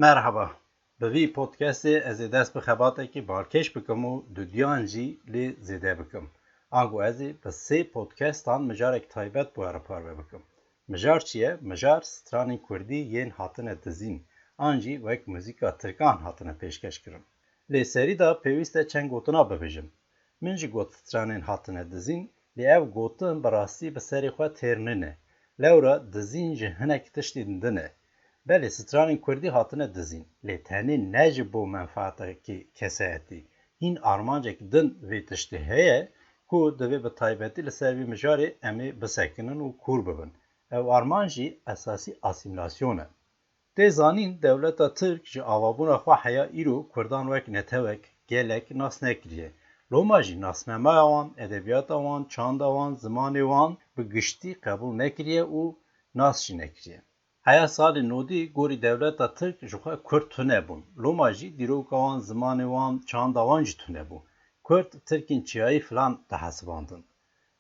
Merhaba. Bi vî podcastê ez ê dest bi xebatekî balkêş bikim û dudiyan jî lê zêde bikim. Ango ez ê bi sê podcastan mijarek taybet bi we re parve bikim. Mijar çi ye? Mijar stranên Kurdî yên hatine dizîn, an jî wek muzîka Tirkan hatine pêşkeş kirin. Lê serî da pêwîst e çend gotina bibêjim. Min jî got stranên hatine dizîn, lê ev gotin bi rastî bi serê xwe têr nine. Lewra dizîn ji hinek tiştên din e. Belê stranên Kurdî hatine dizîn, lê tenê ne ji bo menfaetekî kesayetî. Hîn armancek din vê tiştê heye ku divê bi taybetî li ser vî mijarê em ê bisekinin û kûr bibin. Ev armanc jî esasî asîmîlasyon e. Tê zanîn dewleta Tirk ji avabûna xwe heya îro Kurdan wek netewek, gelek nas nekiriye. Loma jî nasnameya wan, edebiyata wan, çanda wan, zimanê wan bi giştî qebûl nekiriye û nas jî nekiriye. Heya salê nodî gorî dewleta Tirk ji xwe Kurd tune bûn. Loma jî dîroka wan, zimanê wan, çanda wan jî tune bû. Kurd Tirkên çiyayî filan dihesibandin.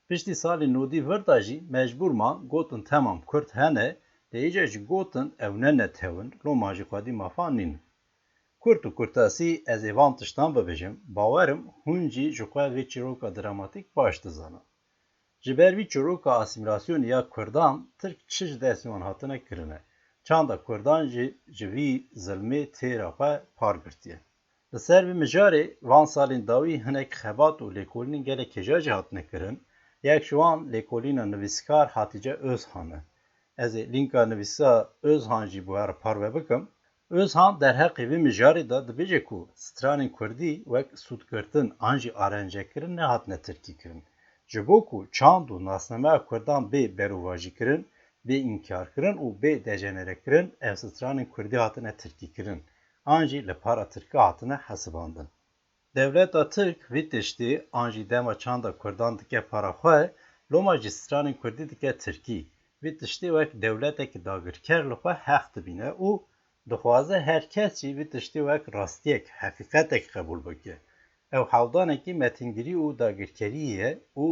Piştî salê nodî vir da jî mecbûr man gotin temam Kurd hene, lê îca jî gotin ew ne netewin, loma jî xwedî mafan nîn. Kurd û kurtasî ez ê van tiştan bibêjim, bawerim hûn jî ji xwe vê çîroka dramatîk baş dizanin. Ji ber vî çîroka asîmîlasyonê ya Kurdan, Tirk çi ji destê wan hatine kirine. Çanda Kurdan jî ji vî zilmê têra xwe par girtiye. Li ser vê mijarê van salên dawî hinek xebat û lêkolînên gelek hêja jî hatine kirin. Yek ji wan lêkolîna nivîskar Hatice Özhan e. Ez ê lînka nivîsa Özhan jî bi we re parve bikim. Özhan derheqê vê mijarê da dibêje ku stranên Kurdî wek sûdkirtin an jî arencekirin nehatine tirkî kirin. Ji bo ku çand û nasnameya Kurdan bê berovajî kirin, bê înkar kirin û bê dejenere kirin, ev stranên Kurdî hatine tirkî kirin. An jî li para Tirkî hatine hesibandin. Dewleta Tirk vê tiştê an jî dema çanda Kurdan dike para xwe, loma jî stranên Kurdî dike tirkî. Vê tiştê wek dewletekî dagirker li xwe heq dibîne û dixwaze her kes jî vê tiştê wek rastiyek, heqîqetek qebûl bike. Ew hewdanekî metîngirî û dagirkerî ye û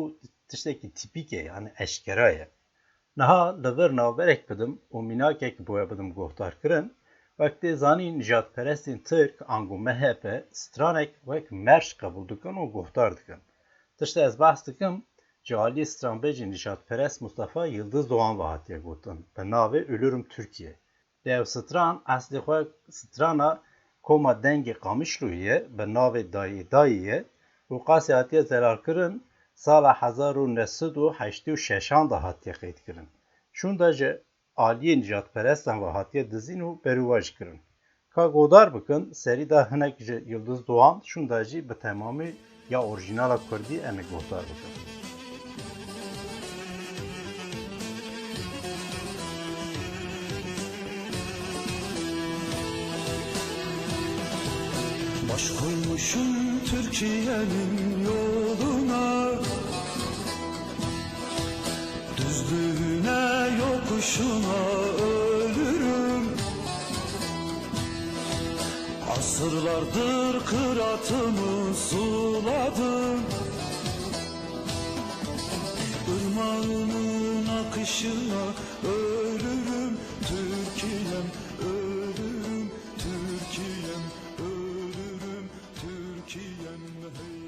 tiştekî tîpîk e, yani eşkera ye. Niha li vir navberek bidim û mînakek bi we bidim guhdarkirin, wek tê zanîn nijadperestên Tirk ango MHP stranek wek merj qebûl dikin û guhdar dikin. Tiştê ez behs dikim, ji aliyê stranbêjê nijadperest Mustafa Yıldız Doğan ve hatiye gotin, bi navê Ölürüm Türkiye. Lê ev stran eslê xwe strana Koma Dengê Qamişloyê ye, bi navê Dayê Dayê ye û qasê hatiye zelalkirin sala 1986 da hatiye qeydkirin. Şûn da ji aliyê nijadperestan ve hatiye dizîn û berovaj kirin. Ka godar bikin, serî da hinek ji Yıldız Doğan, şûn da jî bi temamî ya orijinala Kurdî em ê godar bikin. Baş koymuşum Türkiye'nin yoluna, düzlüğüne yokuşuna ölürüm. Asırlardır kıratımı suladım, ırmağının akışına ölürüm. Türkiye'm ölürüm, Türkiye'm ölürüm, Türkiye'm hey.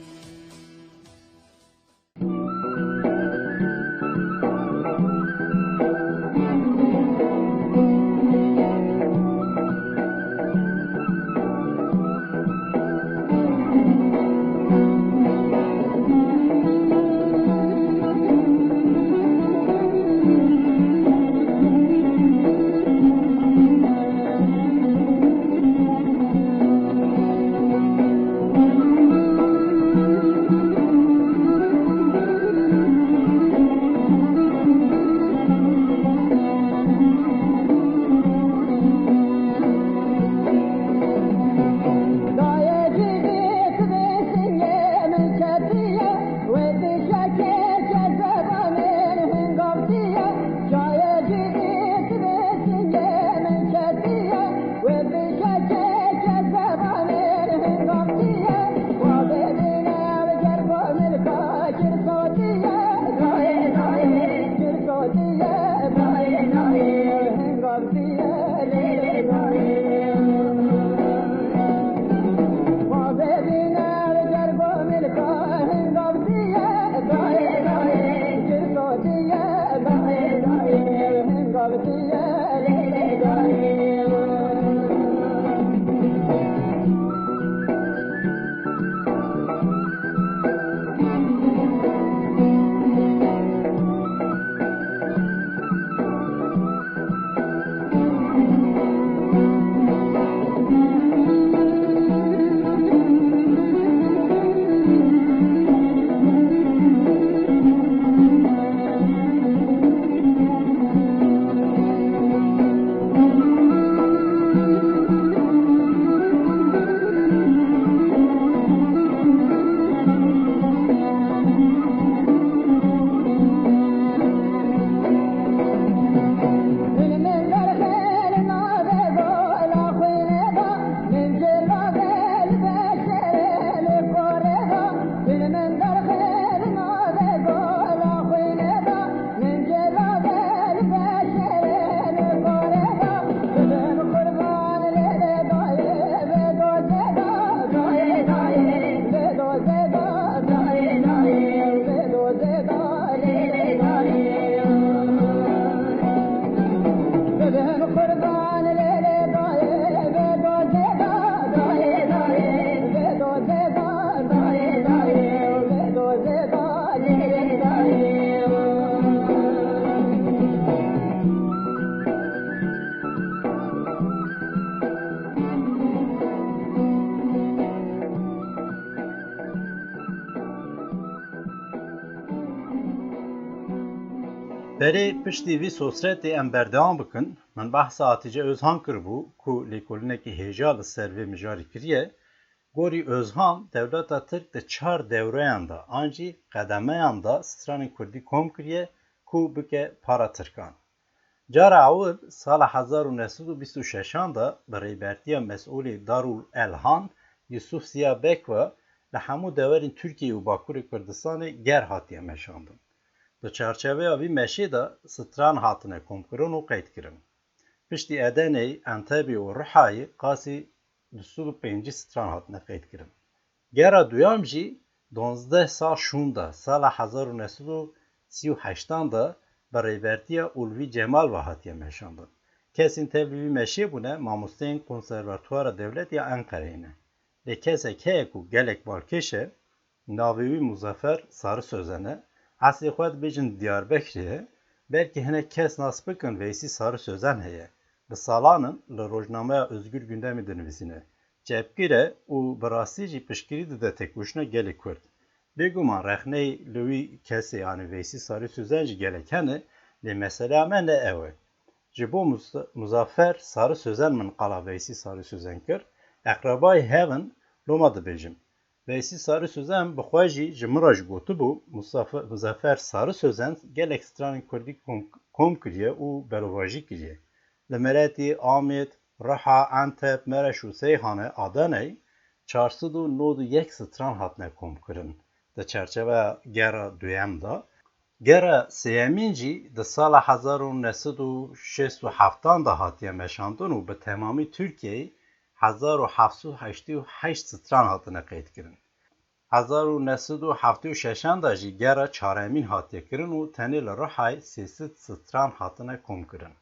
Berê piştî vî sosretê em berdewam bikin, min behsa Hatice Özhan kiribû ku lêkolînekî hêja li ser vê mijarî kiriye. Gorî Özhan dewleta Tirk di 4 dewreyan da an jî qedemeyan da stranên Kurdî kom kiriye ku bike para Tirkan. Cara ewil sala 1926 da bi rêbertiya mesûlê Darul Elhan Yusuf Ziya Bek ve li hemû dewerên Tirkiye û Bakurê Kurdistanê ger hatiye meşandin. Di çarçeveya vî meşê de stran hatine komkirin û qeydkirin. Piştî Edenê, Entebê û Rihayê qasî 25 stran hatine qeydkirin. Gera duyam jî 12 sal şûnda sala 1938 da bi rêbertiya Ulvî Cemal ve hatiye meşandin. Kesên tevlî vî meşê bûne mamosteyên Konservatuara Dewletê ya Enqereyê ne. Lê kesek heye ku gelek balkêş e, navê wî Muzaffer Sarı Sözen e, Eslê xwe dibêjin Diyarbekirê ye, belkî hinek kes nas bikin Veysî Sarı Sözen heye. Bi salanin li Rojnameya Özgür Gündemê dinivîsîne. Cepgîr e û bi rastî jî piştgirî dide têkoşîna gelê Kurd. Bêguman rexneyê li wî kesê yanî Veysî Sarı Sözen jî gelek hene, lê meseleya me ne ew e. Ji bo Muzaffer Sarı Sözen min qala Veysî Sarı Sözen kir, eqrebayê hevin loma dibêjim. Veysî Sarı Sözen bi xwe jî ji min re jî gotibû Muzaffer Sarı Sözen gelek stranên Kurdî kom kiriye û berovajî kiriye. Li Meretî, Amêd, Riha, Enteb, Mereş û Seyhanê Adanê 491 stran hatine komkirin. Di çerçeveya gera duyem da, gera sêyemîn jî di sala 1967 da hatiye meşandin û bi temamî Tirkiyeyê 1788 stran hatine qeydkirin. 1976 da jî gera çaremîn hatiye kirin û tenê li Rihayê 300 stran hatine komkirin.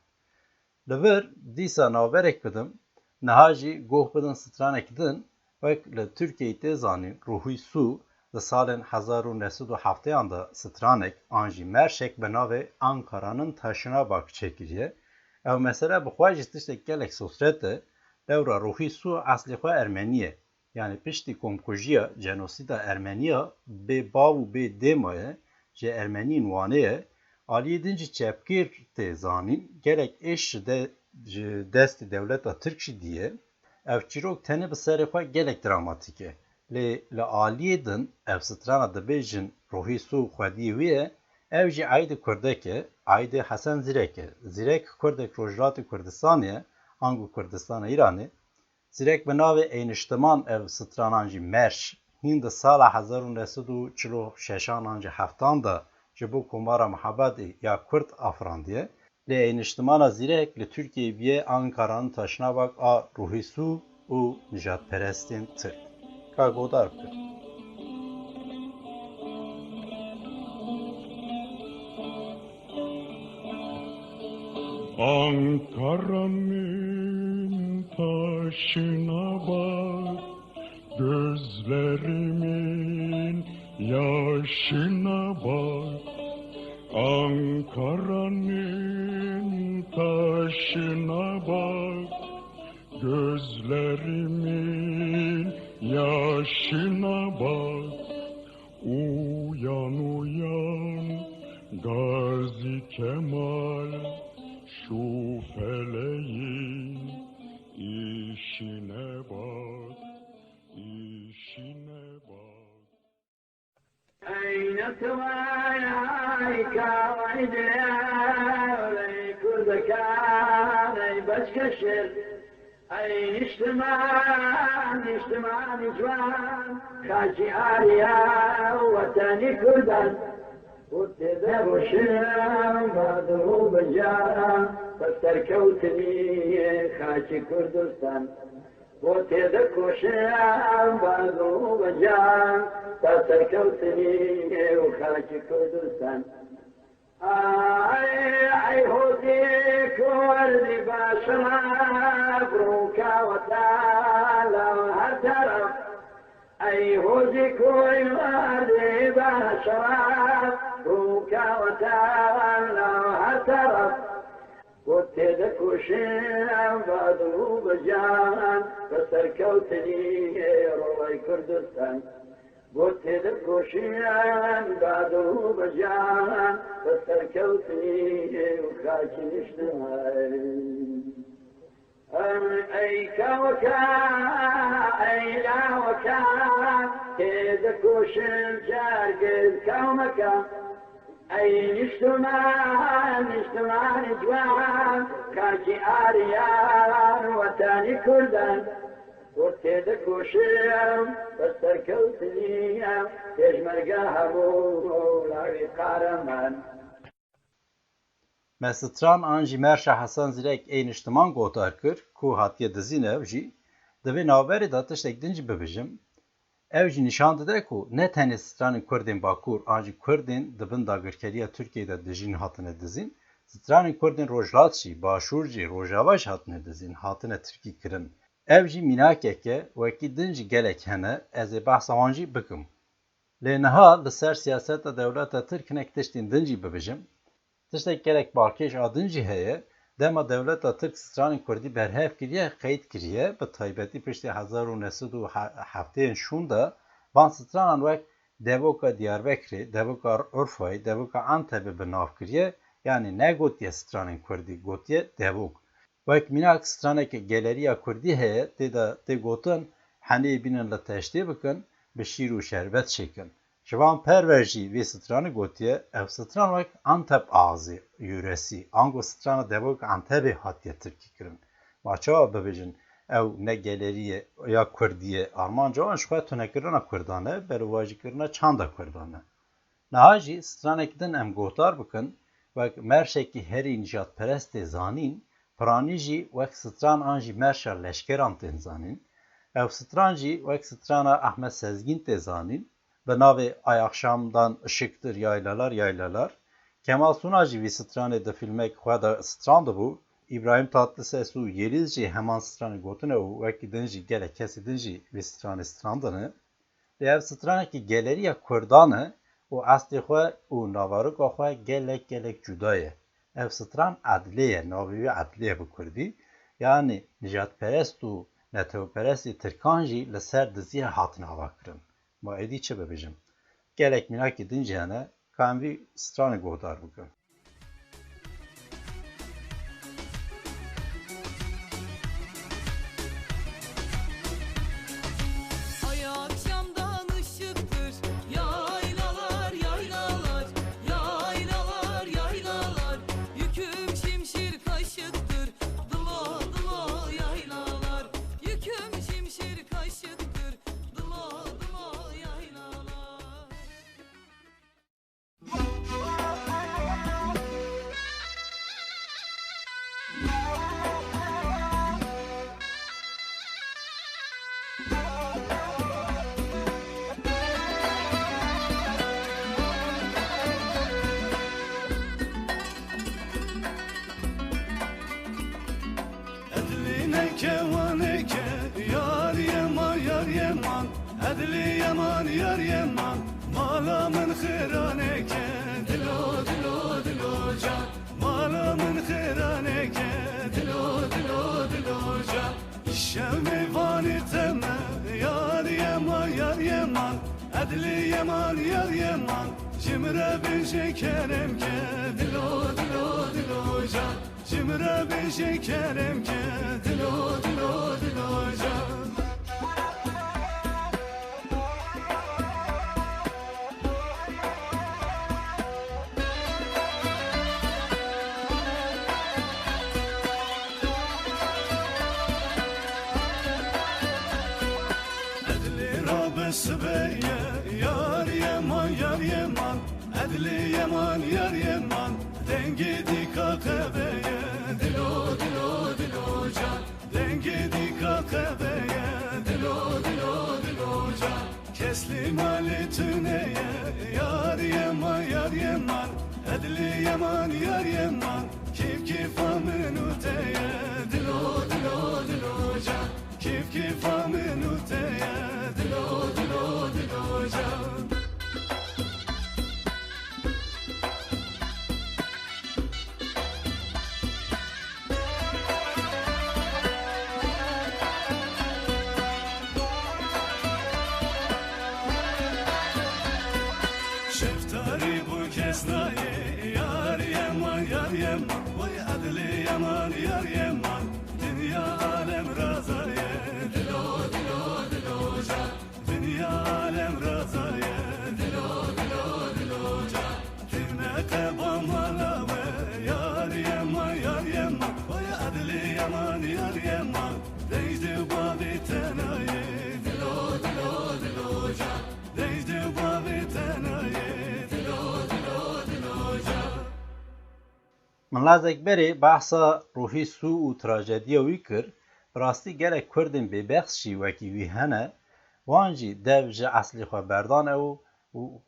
Li vir dîsa navberek bidim, niha jî goh bidin stranekî din, wek li Tirkiyeyê tê zanîn Ruhî Sû di salên 1970 da stranek an jî Merşek bi navê Ankara'nın Taşınabak çêkiriye. Ew mesele bi xwe jî tiştek gelek sosret e. Dewra Ruhî Sû eslê xwe Ermenî ye. Yani piştî komkujiya cenosîda Ermeniya bê bav û bê dêma ye ji Ermeniyên wanê ye, aliyê din jî çepgîr tê zanîn gelek êş ji destê dewleta Tirk jî diye. Ev çîrok tenê bi serê xwe gelek dramatîk e. Lê li aliyê din ev strana dibêjin Ruhî Sû xwediyê wî ye, ev jî eydê Kurdek e, eydê Hesen Zîrek e. Zîrek Kurdek Rojhilatê Kurdistanê ye, angu Kurdistana İranê. Zîrek bi navê Eyniştiman ev stranan jî Merş, hîn di sala 1946 an jî heftan da ji bo komara Mihebedê ya Kurd afrandiye. Lê Eyniştimana Zîrek li Tirkiyeyê bîye Ankara'nın Taşınabak a Ruhî Sû û nijadperestên Tirk. Ka godar kir. Ankara'nın taşına bak, gözlerimin yaşına bak. Ankara'nın taşına bak, gözlerimin yaşına bak. Uyan uyan Gazi Kemal, şu feleğin işine bak, işine bak. أين تواياك وعدي كردك أي بشكشر أين اجتماع نجوان خاجي آريا وطني كردان وتذهب الشام بعده بجارة فاستركوتني خاجي كردستان وتذهب الشام بعده بجارة فاستركوتني وخاجي كردستان أي هوديك وردي باشرف روكا وتعالى وهترف أي هوديك وردي باشرف روكا وتعالى وهترف وتدك وشام بعده بجان فاستركوتني روي كردستان وتدك وشام بعده بجان فاستركوتني وخاكي نشتهي أي كوكا أي لا وكا تدك وشام جارقز كومكا أي نجتمع نجوان خاكي آريان وتاني كردان وتدك وشام فاستركوتني تجمرقاها مولاي قارمان Mesitran an jî merşa Hesan Zîrek ên niştiman gotar kir ku hatiye dizîn ev jî di vê navberê de tiştek din jî bibêjim. Ev jî nîşan dide ku ne tenê stranên Kurdên Bakur an jî Kurdên di bin dagirkeriya Tirkiyeyê de dijîn hatine dizîn, stranên Kurdên Rojhilat jî Başûr jî Rojava jî hatine dizîn, hatine tirkî kirin. Ev jî mînakeke wekî din jî gelek hene, ez ê behsa wan jî bikim. Lê niha li ser siyaseta dewleta Tirk hinek tiştên din jî bibêjim. Tiştek gelek balkêş a din jî heye, dema dewleta Tirk stranên Kurdî berhev kiriye, qeyd kiriye, bi taybetî piştî 1907 şûn de van stranan wek Devoka Diyarbekirê, Devoka Urfayê, Devoka Antepê bi nav kiriye, yanî negotiye stranên Kurdî, gotiye Devok. Wek mînak straneke geleriya Kurdî heye, tê gotin henê bînin li teştê bikin, bi şîr û şerbet çêkin. Ji van perver jî vê stranê gotiye, ev stran wek Antep axizê yûresî, ango strana Devoka Antepê hatiye tirkî kirin. Ma çawa bibêjin ew ne geleriye ya Kurdî ye, armanca wan ji xwe tunekirina Kurdan e, berûvajîkirina çanda Kurdan e. Niha jî stranek din em gotar bikin, wek merşekî herî nijadperestê zanîn, piranî jî wek stran an jî merşa leşkeran tên zanîn, ev stran jî wek strana Ahmed Sezgîn tê zanîn, bi navê Ayaxşamdan Işıktır yaylalar. Kemal Sunal jî vî stranê di filmek xwe de stran dibû, İbrahim Tatlıses û Yeliz jî heman stranê gotine û wekî din jî gelek kesî din jî vê stranê strandine. Lê ev stranekî geleriya Kurdan e û eslê xwe û navarika xwe gelek cuda ye. Ev stran edlê ye, navê wê edlê ye bi Kurdî, yanî nijadperest û netewperestê Tirkan jî li ser diziyê hatine avakirin. Ma êdî çi bibêjim? Gelek mînakê din jî hene, ka em vî stranê gotar bikin. خيرانك دلو دلو دلو جا مالا من خيرانك دلو دلو دلو جا الشام فاني تما يار يمان يار يمان أدلي يمان يار يمان جمرة بشكرم دلو دلو دلو جا جمرة بشكرم دلو دلو دلو جا سبيا يار يمان يار يمان أدلي يمان يار يمان دنگي ديكا قبيا دلو دلو دلو جا دنگي ديكا قبيا دلو دلو دلو جا كسلي مالي تنيا يار يمان يار يمان أدلي يمان يار يمان كيف كيف منو تيا دلو دلو دلو جا كيف كيف منو تيا دلو دلو دلو جا شفتاری بو کسنای یار یمان یار یمان وی عدلی یمان یار یمان دنیا عالم رازایه دلو دلو دلو جا دنیا عالم رازایه دلو دلو دلو جا تیمه قبام مالاوه یار یمان یار یمان وی عدلی یمان یار یمان دیجد بابی تنایه دلو دلو دلو جا دیجد بابی تنایه من لازک بری بحثا روحی سو و تراجدیا وی کر راستی گره کردن به بخشی وکی وی هنه وانجی دو جه اصلی خواه بردانه و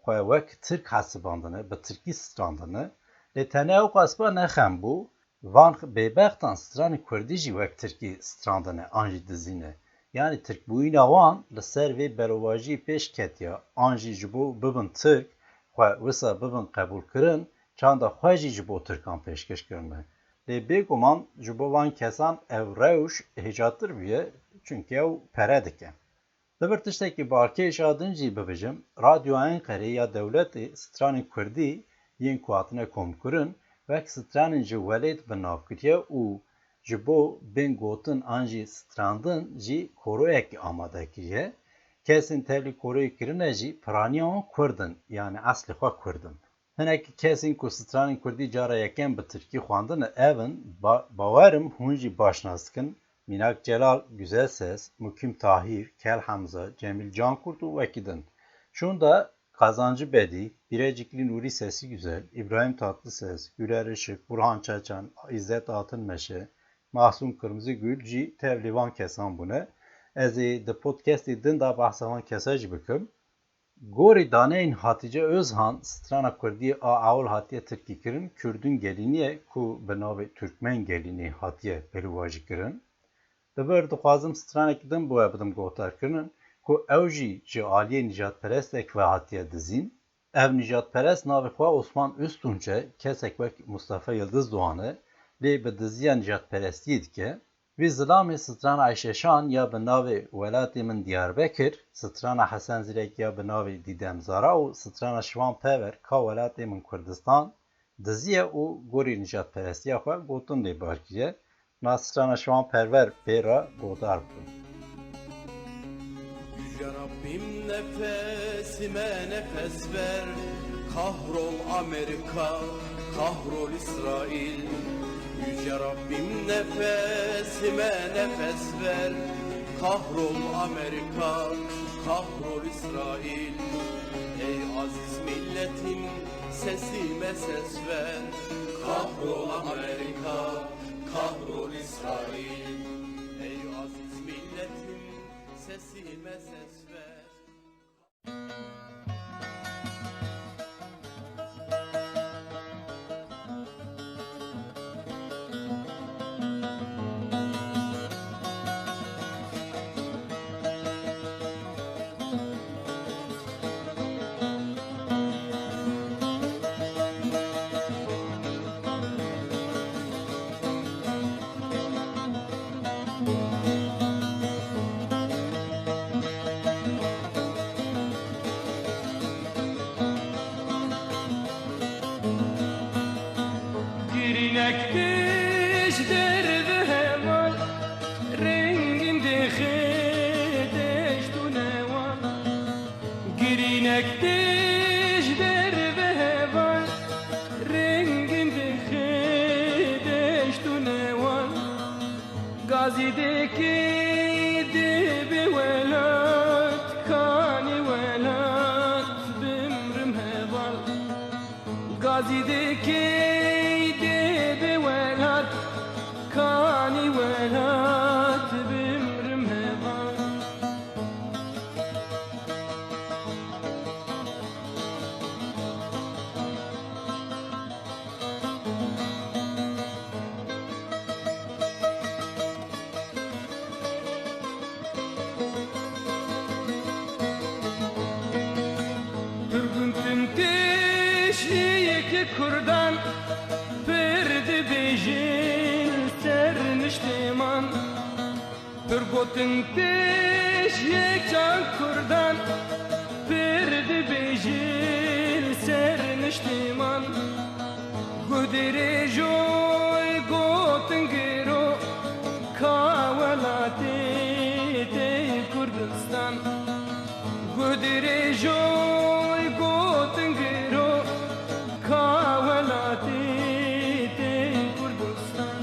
خواه وک ترک حسباندنه به ترکی ستراندنه لتنه او قصبا نخم بو وان به بختان ستران کردی جی وک ترکی ستراندنه آنجی دزینه یعنی ترک بوین وان لسر وی برواجی پیش کتیا آنجی جبو ببن ترک خواه وسا ببن قبول کرن چند خواهی جبو ترکان پیشکش کرنه. لی بگومان جبو وان کسان او روش هجاتر بیه چونکه او پره دکه. دبر تشتکی بارکیش آدنجی ببجم رادیو انقره یا دولت ستران کردی ین کواتنه کم کرن وک ستران جو ولید بناف کریه او جبو بین گوتن آنجی ستراندن جی کورویک آماده کریه kesin tevli koruyu kirine jî piraniyan Kurdin yani eslî xwe Kurdin. Hinekî kesên ku stranên Kurdî cara yekem bi Tirkî xwandine evin bawerim hûn jî başnas dikin Mînak Celal Güzelses, Mukim Tahir, Kel Hamza, Cemil Cankurt û wekî din. Şunda Kazancı Bedî, Birecikli Nuri Sesi Güzel, İbrahim Tatlıses, Güler Işık, Burhan Çeçen, İzzet Altınmeşe, Mahsun Kırmızıgül jî tevlîvan kesan bune. Ez ê di podcastê din da behsa kesa jî bikim. Gorî daneyên Hatice Özhan strana Kurdî a awil hatiye tirkî kirin, Kürdün gelîniye ku bi navê Türkmen gelînê hatiye pelûvajî kirin. Divir dixwazim stranekî din bo we bidim gotar kirinin ku ew jî ji aliyê nijadperestek ve hatiye dizîn. Ev nijadperest navê xwe Osman Üstünçe, kesek wek Mustafa Yıldız Doğan'ı lê bi diziya nijadperestiyê dike. Vî zilamê strana Ayşeşan ya bi navê welatê min Diyarbekir, strana Hesen Zirek ya bi navê Dîdemzara û strana Şivan Pever ka welatê min Kurdistan diziye û gorî nijadperestiya xwe gotin lê barkiriye. Na strana Şivan Perver pêra gotar bikin. Yüce Rabbim nefesime nefes ver, kahrol Amerika, kahrol İsrail. Yüce Rabbim nefesime nefes ver, kahrol Amerika, kahrol İsrail. Ey aziz milletim sesime ses ver, kahrol Amerika, kahrol İsrail. Ey aziz milletim sesime ses ver. nektiş derdi heval renginde xedeş tu neval giri nektiş derdi heval renginde xedeş tu neval gazideki dibi velat kani velat bimrim heval gazideki dibi velat kani velat bimrim heval Türgüntüm teşhiyeki kurdan perdi bejil serniştiman Türgüntüm teşhiyeki kurdan perdi bejil serniştiman Gudere joy gotin gero kavalati de Kurdistan Gudere joy gotin gero kavalati de Kurdistan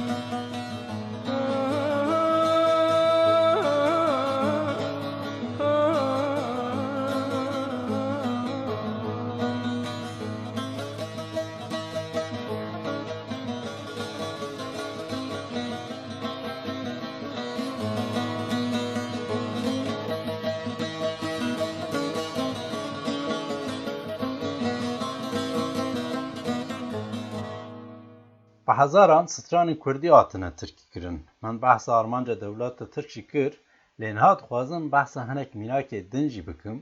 به هزاران ستران کردی آتنه ترکی کرن. من بحث آرمانجا دولت ترکی کر لینهات خوازم بحث هنک میناک دنجی بکم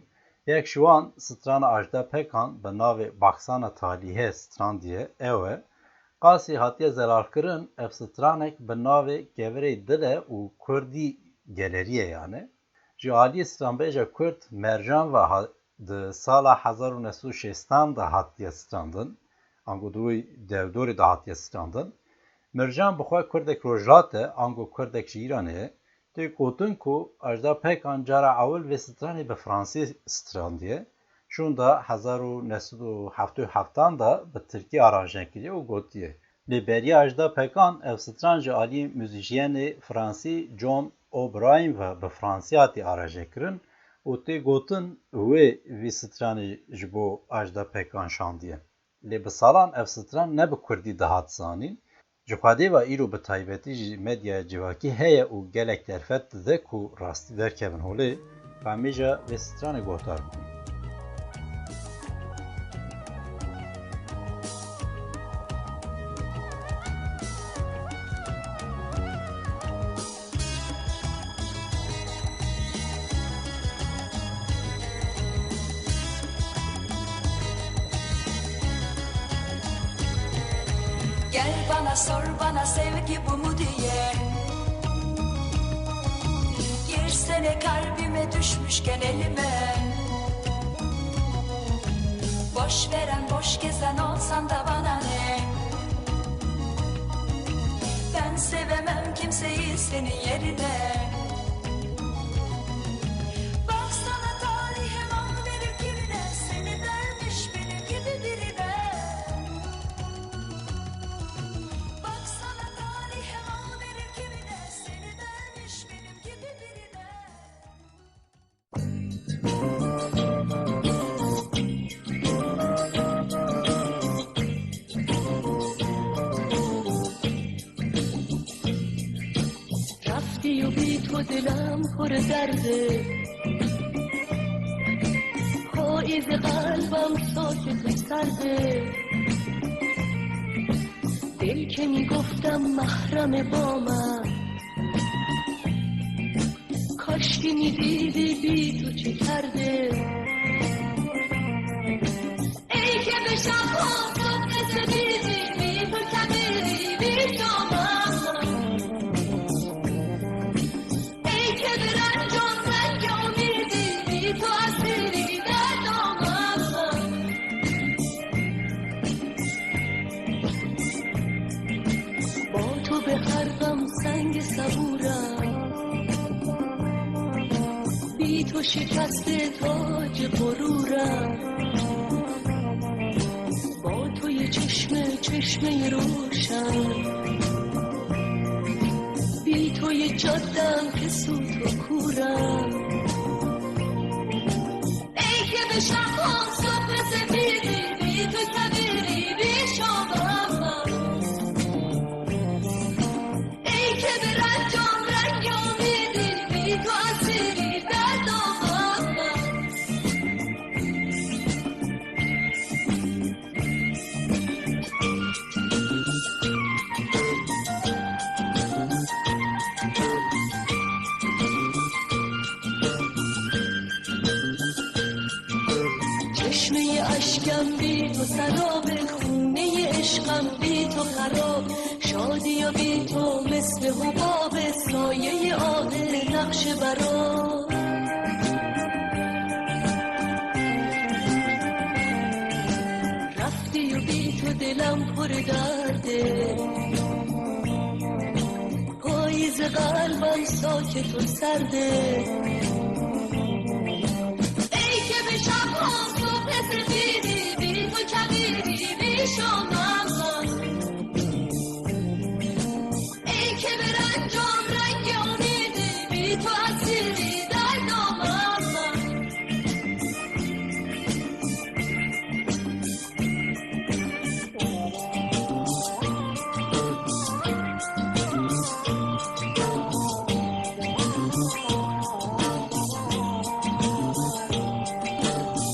یک شوان ستران آجدا پکان به ناو باکسان تالیه ستران دیه اوه قاسی هاتیه زلال کرن اف سترانک به ناو گوره دله و کردی گلریه یعنی جوالی ستران بیجا کرد مرجان و ده سال 1960 ده هاتیه ستراندن آنگو دوی devdori da hatiye strandın. Mercan bixwe Kurdek rojate ango Kurdek ji Îranê tê gotin ku ajda pekan cara awil vê stranê bi Fransî strandiye. Şûn da 1977 da bi Tirkiye aranjene kiriye û gotiye. Lê beriya ajda pekan ev stran ji aliyê muzîşyenê Fransî John O'Brien ve bi Fransî hatî aranjene kirin û tê gotin wê vî stranê ji bo ajda pekan şandiye. Lê bi salan ev stran ne bi Kurdî dihat zanîn, ji xwedê ve îro bi taybetî jî medyaya civakî heye û gelek derfet dide ku rastî derkevin holê, em jî vê stranê gohtar bikin. Gel bana sor bana sevgi bu mu diye Girsene kalbime düşmüşken elime Boş veren boş gezen olsan da bana ne Ben sevemem kimseyi senin yerine Baksana talihem al verir kimine Seni dermiş benim gibi birine Baksana talihem al verir kimine Seni dermiş benim gibi birine رفتی و بی تو دلم پر درده پاییز قلبم ساکت و سرده دل که میگفتم محرم با من کاشکی میدیدی بی تو چه کرده ای که به شبها صبح سپیدی بی تو کبیری بی تو رنگ صبورم، بی تو شکست تاج غرورم، با توی چشمه روشن، بی توی جادم که سوت و کورم. ای که به شبها صبح سفیدی، بی تو کبیری بی شامم، ای که به رنجام رنگ امیدی، بی تو اسیری در دامم. چشمه اشکم بی تو سراب، خونه عشقم بی تو خراب، شادی و بی تو مثل حباب، سایه آه نقش براب. رفتی و بی تو دلم پر درده، پاییز قلبم ساکت و سرده. ای که به شبها صبح سفیدی، بی تو کبیری بی شامم، ای که به رنجام رنگ امیدی، بی تو اسیری در دامم.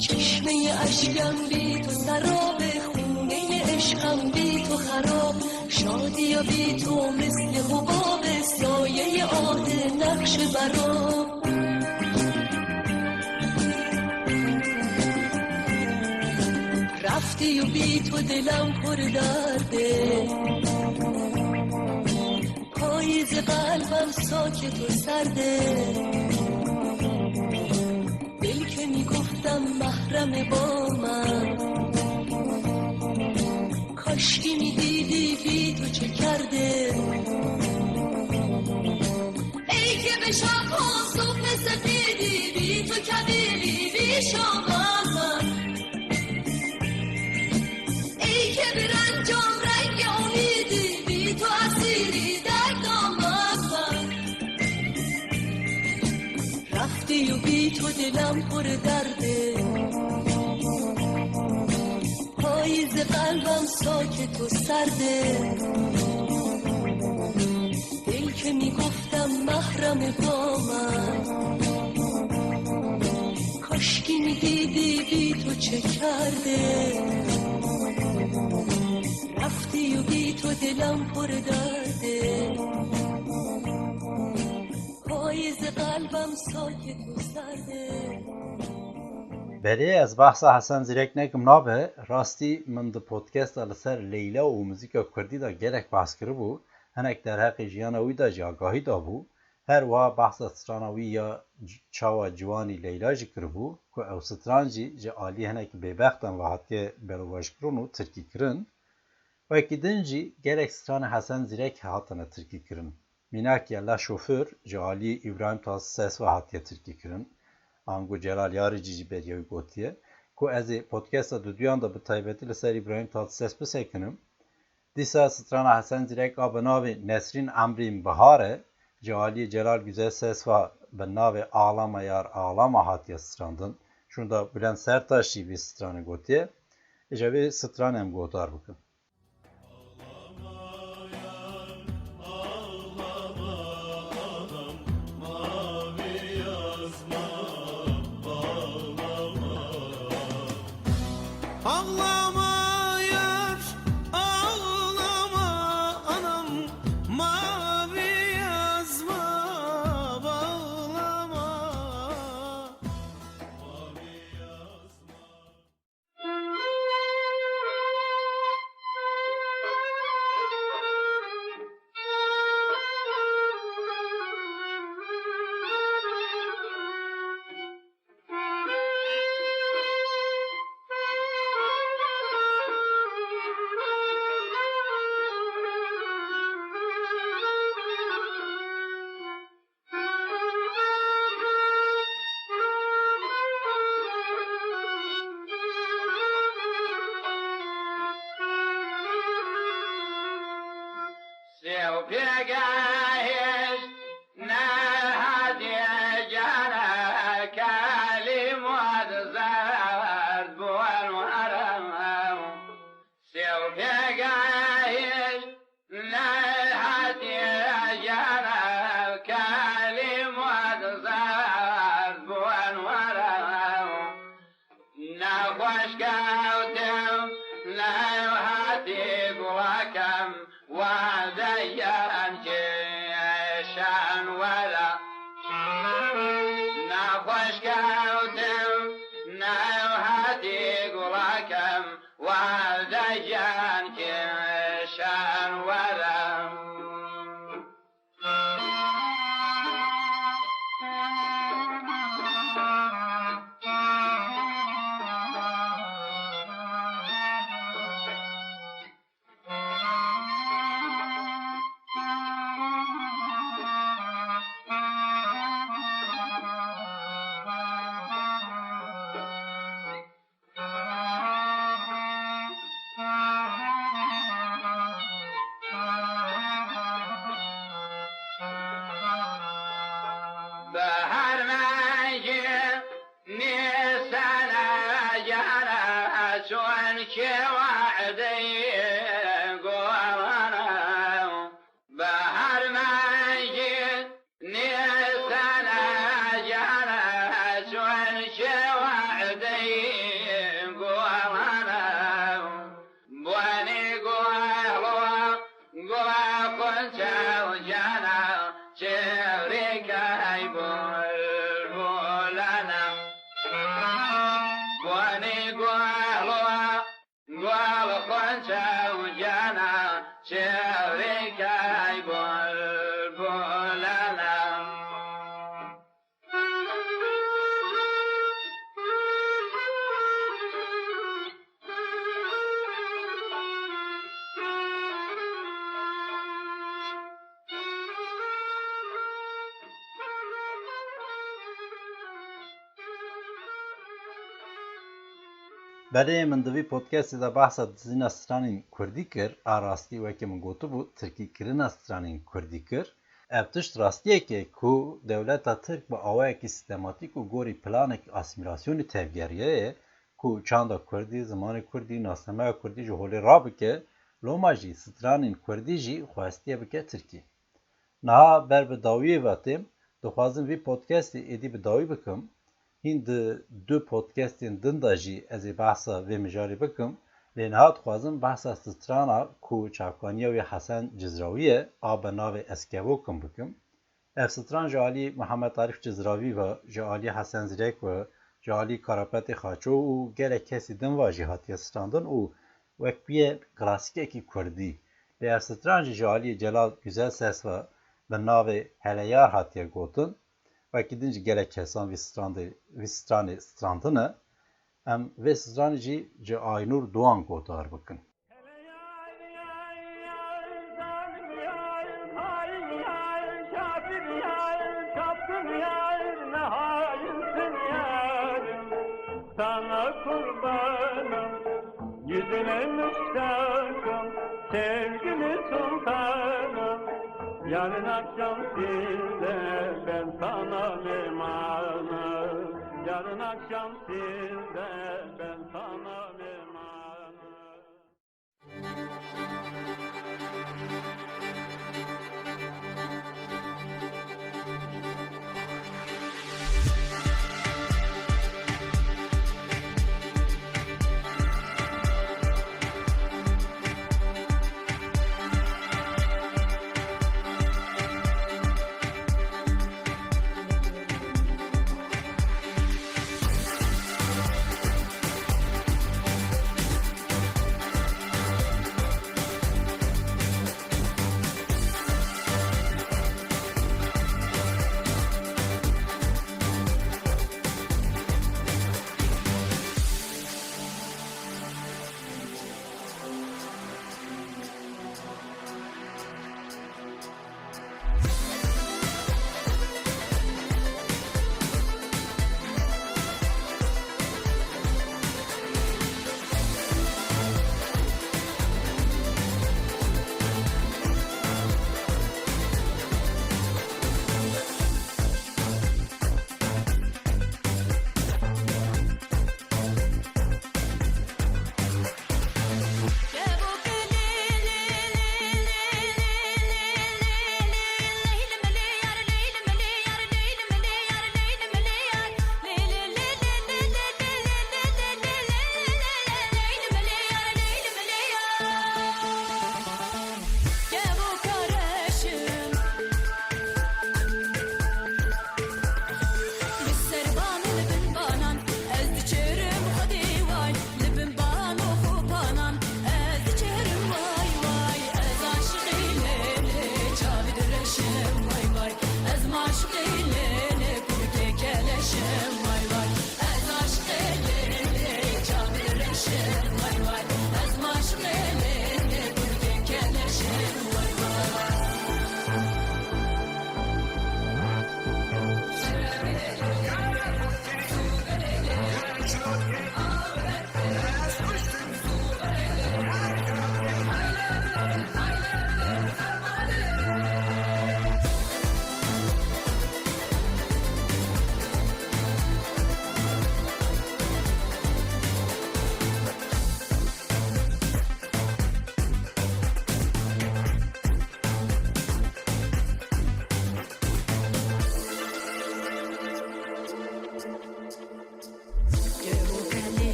چشمه اشکم بی تو سراب، خونه عشقم بی تو خراب، شادی و بی تو مثل حباب، سایه آه نقش براب. رفتی و بی تو دلم پر درده، پاییز قلبم ساکت و سرده. دل که میگفتم محرم با من، کاشکی میدیدی بی تو چه کرده. ای که به شبها صبح سفیدی، بی تو کبیری بی شامم، ای که به رنجام رنگ امیدی، بی تو اسیری در دامم. رفتی و بی تو دلم پر درده، پاییز قلبم ساکت و سرده. دل که میگفتم محرم با من، کاشکی میدیدی بی تو چه کرده. رفتی و بی تو دلم پر درده، پاییز قلبم ساکت و سرده. بری از بحث حسن زیرک نکم نابه راستی من ده پودکست لسر لیلا و موزیک کردی دا گلک بحث کرده بو هنک در حق جیانوی دا جی آگاهی دا بو هر وا بحث سترانوی یا چاوا جوانی لیلا جی کرده بو که او ستران جی آلی هنک بیبختن و حتی بلواش کرن و ترکی کرن و اکی دن جی گلک ستران حسن زیرک حتن ترکی کرن میناک یلا شوفر جی آلی ابراهیم تاز سس و حتی ترکی کرن آنگو جلال یاری جیجی بریوی گوتیه که از پودکست دو دیان دا به تایبتی لسر ابراهیم تاتسس بسکنم دیسا ستران حسن زیرک به ناو نسرین امرین بهاره جوالی جلال güzel ses و به ناو ağlama yar ağlama hatiye strandın şunda Bülent Sertaş'ı bir stranı gotiye ecabi stranım gotar bakın. Ağlama yar, ağlama anam, mavi yazma, bağlama, mavi yazma. سيو بيقاهش نهدي جانا كلمات زاد بوان ورم سيو بيقاهش نهدي جانا كلمات زاد بوان ورم نخوش قوتم نهدي بوكم وزيان كيشان ولا نخوش قوتم نوهاتي قلقم وزيان كيشان ولا بهر ماجي نسال جانا سوان كوعدي قوانا بهر ماجي نسال جانا سوان كوعدي قوانا بواني قوالوا قوا كنت وجانا شريك بلبلنا بواني قوالوا قوال كنت وجانا شريك بلبلنا برای من دوی پودکست دا بحث دزینا سترانین کردی کر آراستی وکی من گوتو بو ترکی کرنا سترانین کردی کر ابتشت راستیه که کو دولت ترک با آوه که سیستماتیک و گوری پلانک اسیمیلاسیون تفگریه کو چاندا کردی زمان کردی ناسنامه کردی جهولی را بکه لوما جی سترانین کردی جی خواستیه بکه ترکی نها بر به داویه واتیم دخوازم وی پودکستی ایدی به داوی بکم هند دو پودکستین دندا جی از بحثا و مجاری بکم لنهاد خوازم بحثا سترانا کو چاکانیه و حسن جزراویه آب ناو اسکیو کم بکم اف ستران جالی محمد عارف جزراوی و جالی حسن زرک و جالی کاراپت خاچو و گره کسی دن واجی هاتی ستراندن و وکبیه کلاسیکه کی کردی لی اف ستران جالی جلال güzel ses و به ناو هلیار هاتی گوتن و gidince gerek kesan vi strandını em ve stranci ce Aynur Doğan gotar bakın. Sana kurbanım, yüzüne müştakım, sevgili sultanım. Yarın akşam sizde ben sana emanet. Yarın akşam sizde ben sana emanet.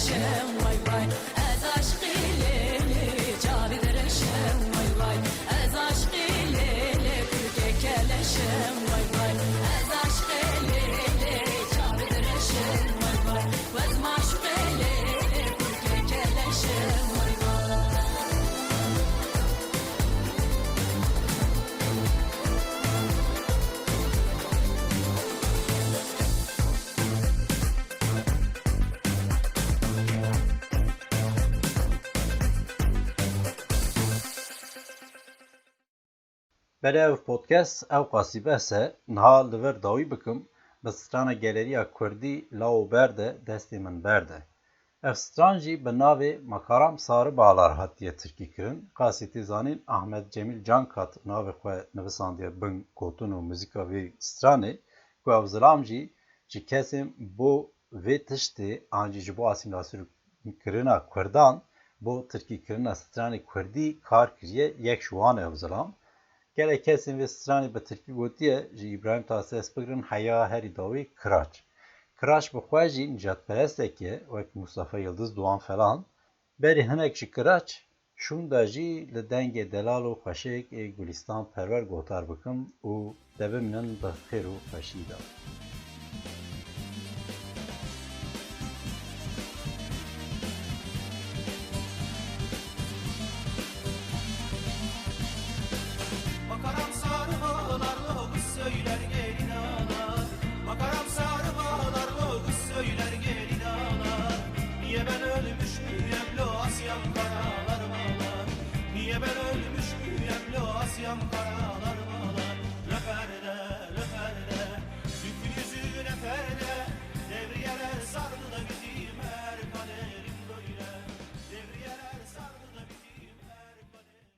درشم وای وای از عشق لیلی جاوی درشم وای وای از عشق لیلی کرده کلشم وای وای از عشق لیلی جاوی درشم وای وای و از معشوق لیلی کرده کلشم وای وای برای او پودکست او قاسی بحثه نها لور داوی بکم به ستران گالریا کردی لاو برده دستی من برده. اف ستران جی به ناو مکارم ساره بالار هاتیه ترکی کرن. قاسی تیزانین احمد جمیل جان کات ناو خواه نویساندیه بن کوتون و موزیکا وی سترانه که او ظلام جی کسیم بو وی تشتی آنجی جبو اسیمیلاسیون کرنا کردان بو ترکی کرنا ستران کردی کار کریه یک شوانه او ظلام. گله کسی و سترانی به ترکی گوتیه جی ابراهیم تاسه اسپگرن حیا هری داوی کراچ بخواجی نجات پرسته که وقت مصطفی یلدز دوان فلان بری هنک جی کراچ شون دا جی لدنگ دلال و خوشک گلستان پرور گوتار بکم و دبه منن بخیر و خوشی دا Makaram sarı bağlarla kız söyler gelin ağlar. Makaram sarı bağlarla kız söyler gelin ağlar. Niye ben ölmüş müyem lo Asyam karalar bağlar. Niye ben ölmüş müyem lo Asyam karalar bağlar. Löferde, löferde, sütün yüzüne perde. Devriyeler sardı da bizim her kaderim böyle. Devriyeler sardı da bizim her kaderim.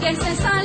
que se sabe